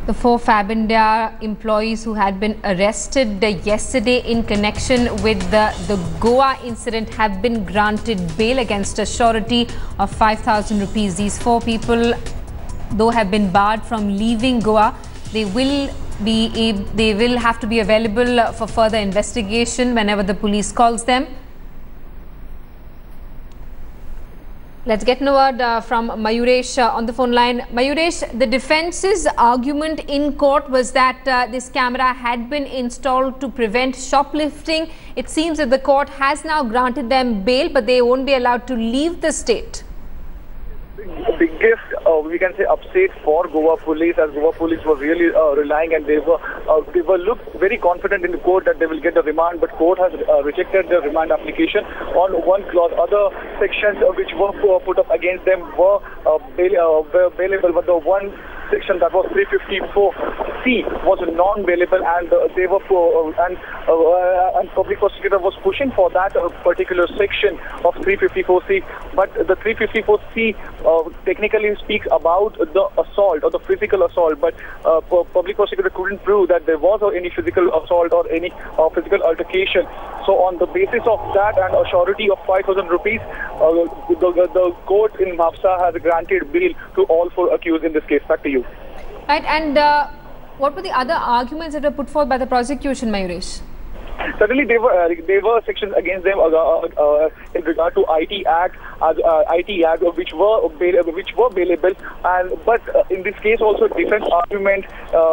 The 4 Fabindia employees who had been arrested yesterday in connection with the Goa incident have been granted bail against a surety of 5,000 rupees. These 4 people, though have been barred from leaving Goa, they will have to be available for further investigation whenever the police calls them. Let's get a word from Mayuresh on the phone line. Mayuresh, the defence's argument in court was that this camera had been installed to prevent shoplifting. It seems that the court has now granted them bail, but they won't be allowed to leave the state. Biggest, we can say, upset for Goa police, as Goa police were really relying, and they were looked very confident in the court that they will get the remand, but court has rejected the remand application on one clause. Other sections which were put up against them were bailable, but the one section that was 354C was non-bailable, and they were and public prosecutor was pushing for that particular section of 354C, but the 354C technically speaks about the assault or the physical assault, but public prosecutor couldn't prove that there was any physical assault or any physical altercation. So on the basis of that and a surety of 5,000 rupees, the court in Mapsa has granted bail to all 4 accused in this case. Back to you. Right, and what were the other arguments that were put forth by the prosecution, Mayuresh? Certainly, there were sections against them in regard to IT Act, which were bailable, but in this case also defense argument.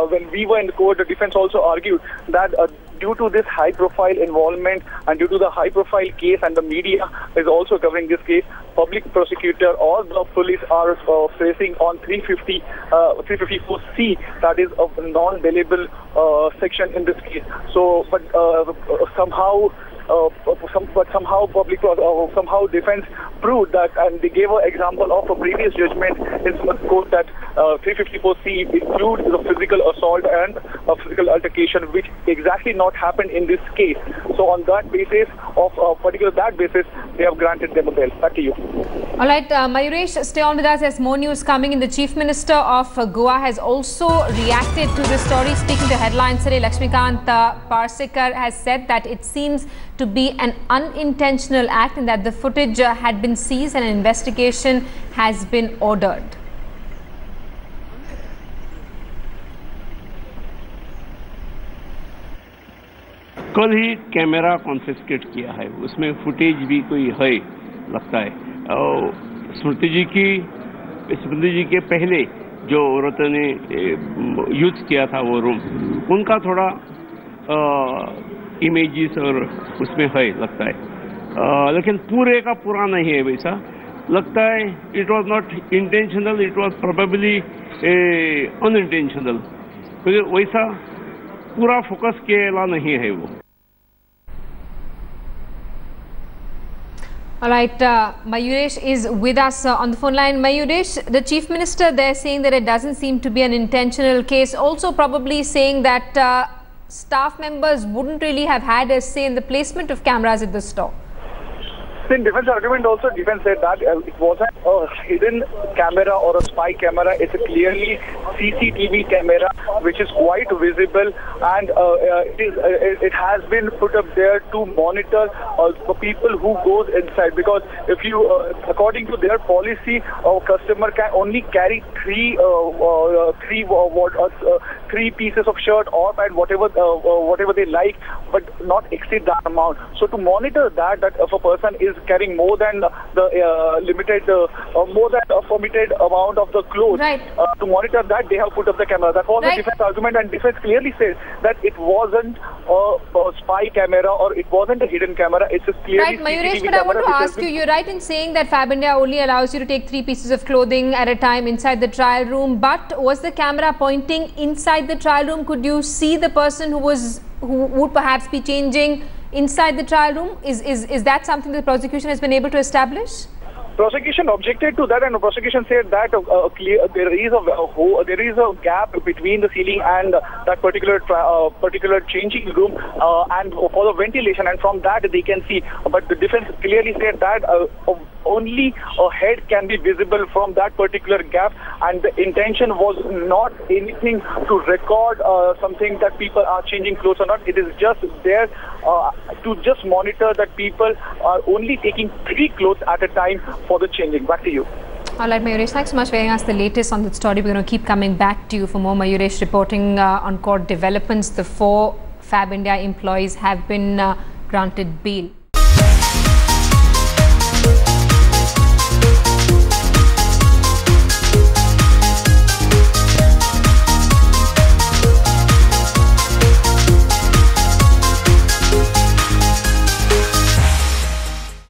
When we were in the court, the defense also argued that due to this high-profile involvement and due to the high-profile case, and the media is also covering this case, public prosecutor or the police are facing on 354C, that is a non-bailable section in this case. So, but somehow defense proved that, and they gave an example of a previous judgment in the court that 354C includes the physical assault and a physical altercation, which exactly not happened in this case. So on that basis, they have granted them a bail. Back to you. All right, Mayuresh, stay on with us. There's more news coming in. The Chief Minister of Goa has also reacted to this story. Speaking to headlines today, Lakshmikant Parsekar has said that it seems to be an unintentional act and that the footage had been seized and an investigation has been ordered. कल ही camera confiscate किया है, उसमें footage भी कोई है लगता है। और स्मृति जी के पहले जो औरतों ने यूज किया था वो रूम, उनका थोड़ा इमेजेस और उसमें है लगता है, लेकिन पूरे का पूरा नहीं है वैसा लगता है। It was not intentional, it was probably unintentional, क्योंकि वैसा पूरा फोकस किया नहीं है वो। All right, Mayuresh is with us on the phone line. Mayuresh, the Chief Minister there saying that it doesn't seem to be an intentional case, also probably saying that staff members wouldn't really have had a say in the placement of cameras at the store. In defense argument also, defense said that it wasn't a hidden camera or a spy camera. It's a clearly CCTV camera which is quite visible, and it has been put up there to monitor the people who goes inside, because if you according to their policy, a customer can only carry three pieces of shirt or pant, whatever they like, but not exceed that amount. So to monitor that if a person is carrying more than the more than a permitted amount of the clothes, right, to monitor that, they have put up the camera. That was the defense argument, and defense clearly says that it wasn't a spy camera or it wasn't a hidden camera. It's a clearly right, Mayuresh, CCTV but I want to ask you, you're right in saying that Fabindia only allows you to take 3 pieces of clothing at a time inside the trial room, but was the camera pointing inside the trial room? Could you see the person who would perhaps be changing inside the trial room? Is that something the prosecution has been able to establish? Prosecution objected to that, and the prosecution said that there is a gap between the ceiling and that particular changing room and for the ventilation, and from that they can see. But the defense clearly said that only a head can be visible from that particular gap, and the intention was not anything to record something that people are changing clothes or not. It is just there to just monitor that people are only taking 3 clothes at a time for the changing. Back to you. All right, Mayuresh, thanks so much for giving us the latest on the story. We're going to keep coming back to you for more. Mayuresh reporting on court developments. The 4 Fabindia employees have been granted bail.